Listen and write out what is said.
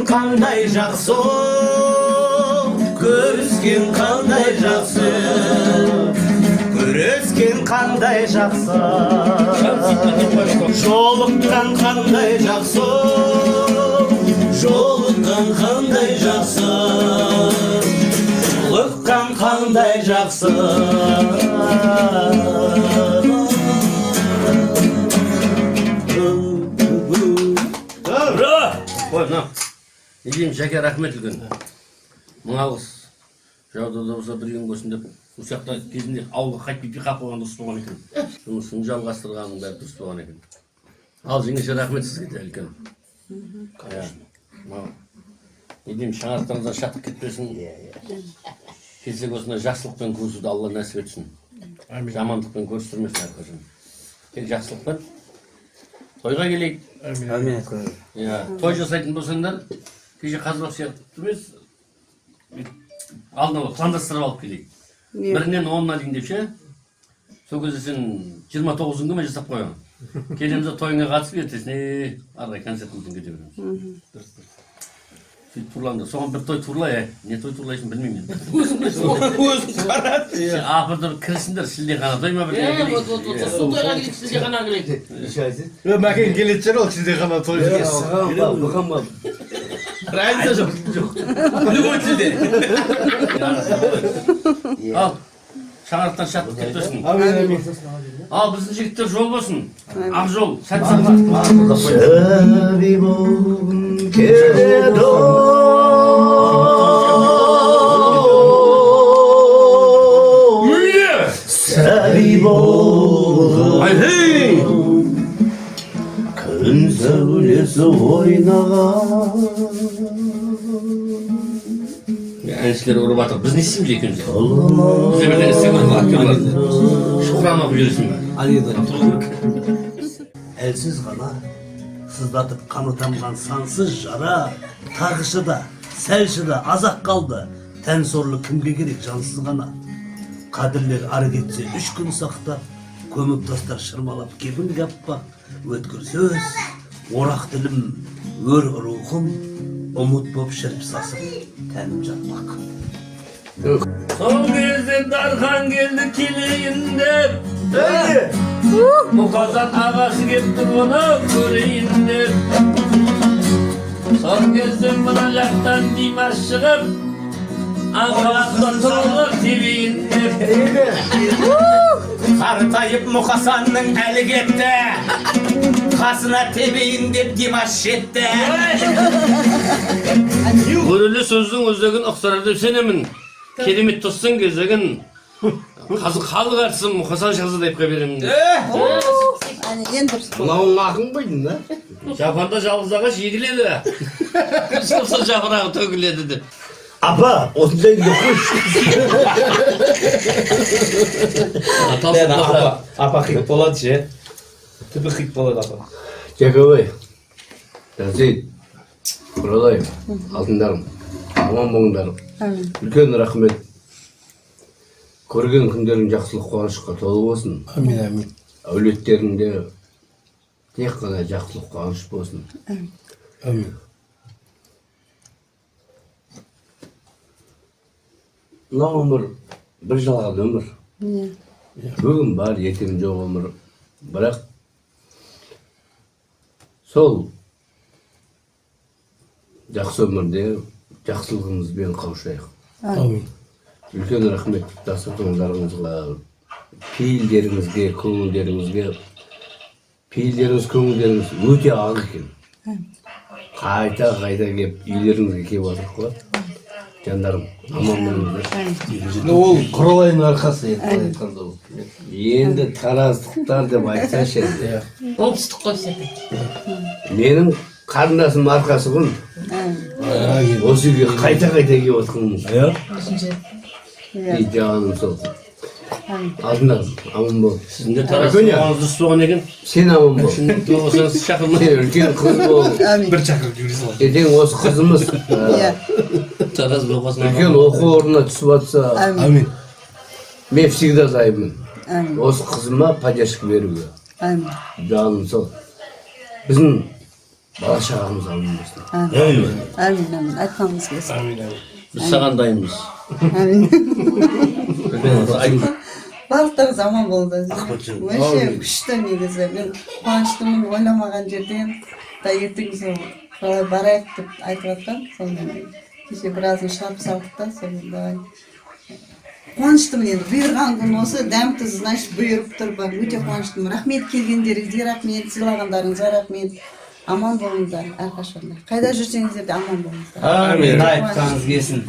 қандай жақсы, көріскен қандай жақсы, көріскен қандай жақсы, жолыққан қандай жақсы, жолыққан қандай жақсы, жолыққан қандай жақсы. Не деймін, Жәке рахмет үлкен. Мың алғыс. Жауда да болса бір үйін көрсін деп, осы жақта кезінде ауылға қайтпай пиқап қойған дұрыс болған екен. Жұмысын жалғастырғаның бәрі дұрыс болған екен. Ал жеңеше рахмет сізге де үлкен. Не деймін, шаңырақтарыңыздан шаттық кетпесін. Келсек осындай жақсылықпен көрісуді Алла нәсіп етсін. Жамандықпен көрістірмесін әрқашан. Тек жақсылықпен тойға келейік. Той жасайтын болсаңдар, кеше қазақ сияқты емес, алдын ала пландастырып алып келейік. Бірінен 10-на дейін деп ше, сол кезде сен 29 күнге жасап қойған. Келеміз тойыңа қатысып ертесіне арғай концертімізден кете береміз. Сөйтіп турланды. Соған бір той турлай, не той турлайсың білмеймін. Өзің қарат. Апырды кірісіңдер, шілдехана той ма бірдеңе келейік. Сол тойға келейік, шілдехана келейік. Мәкен келетін шығар ол шілдехана той. Саған ба, бұған ба? Разница жоқ. Любой тілде. Ал, шаңырақтан шаттық кетпесін. Ал, біздің жігіттер жол болсын. Ақ жол, сәт сапар. Сәби болғым келеді. Сәби болғым күн сәулесі ойнаған. Әншілер ұрып атыр. Біз не істейміз екеуміз? Бізде бірден істеген актерларды. Шұқыран оқып жүресің бе? Әлсіз ғана сыздатып қаны тамған сансыз жара, тағышыда, сәлшіда азақ қалды. Тән сорлы кімге керек жансыз ғана. Қадірлер ары кетсе 3 күн сақтап, көміп тастар шырмалап кебін каппақ. Өткір сөз, орақ тілім, өр рухым, ұмыт боп шіріп сасып, тәнім жатпақ. Сол кезде Дархан келді келейін деп, Мұқасан ағасы кетті бұны көрейін деп. Сол кезде мұна жақтан Димаш шығып, аңғалақтан салғыр тебейін деп. Қартайып Мұқасанның әлі кетті, қасына тебейін деп Димаш жетті. Өрілі сөздің өзегін ұқсарар деп сенемін. Керемет достың кезегін қазір халық әртісім Мұқасан Шахзадаевқа беремін деп. Мынауың ақың байдың да? Жапанда жалғыз ағаш егіледі. Шылса жапырағы төгіледі деп. Апа, осындай нұқыш. Апа қит болады ше. Түбі қит болады апа. Жәкебай, Жазид, Құралай, алтындарым, аман болыңдарым. Үлкен рахмет. Көрген күндерің жақсылық қуанышқа толы болсын. Амин, амин. Әулеттеріңде тек қана жақсылық қуаныш болсын. Амин. Мына өмір бір жалған өмір. Бүгін бар, ертең жоқ өмір. Бірақ сол жақсы өмірде жақсылығымызбен қауышайық. Амин. Үлкен рахмет дастархандарыңызға, пейілдеріңізге, көңілдеріңіз өте ақ екен. Қайта келіп, үйлеріңізге келіп отырық қой. Жандарым, аман болыңыздар. Ол Құралайдың арқасы айтқанда ол. Енді тараздықтар деп айтсашы. Оңтүстік қой сен. Менің қарындасым арқасы күн. Осы үйге қайта келіп отырмын. Жаным сол. Алтындарым, аман бол. Сіздің де тараздығыңыз дұрыс болған екен. Сен аман бол. Шындықты болсаңыз шақырма. Сен үлкен қыз бол. Бір шақырып жүресің. Ертең осы қызымыз Тараз болғасын. үлкен оқу орнына түсіп жатса, Амин. мен всегда дайынмын. Осы қызыма поддержка беруге. Жаным сол. Біздің Bala şağımız alın olsun. Amin amin. Aytmamız kelsin. Biz sagan dayımız. Amin. Ahmetciğim. Balıklar zaman boldu. Ahmetciğim. Öşe kışta negizi. Ben kuançtımın oynamagan жерден da ертең сол қалай барайық деп айтып жатқан. Сонымен кеше біразын шығарып салдық та сонымен давай. Қуаныштымын енді бұйырған күн осы дәм тұз значит бұйырып тұр. Өте қуаныштымын. Рахмет келгендеріңізге рахмет, сыйлағандарыңызға рахмет. Аман болыңыздар әрқашанда. Қайда жүрсеңіздер де аман болыңыздар. Amin. Ayıp kanız gelsin.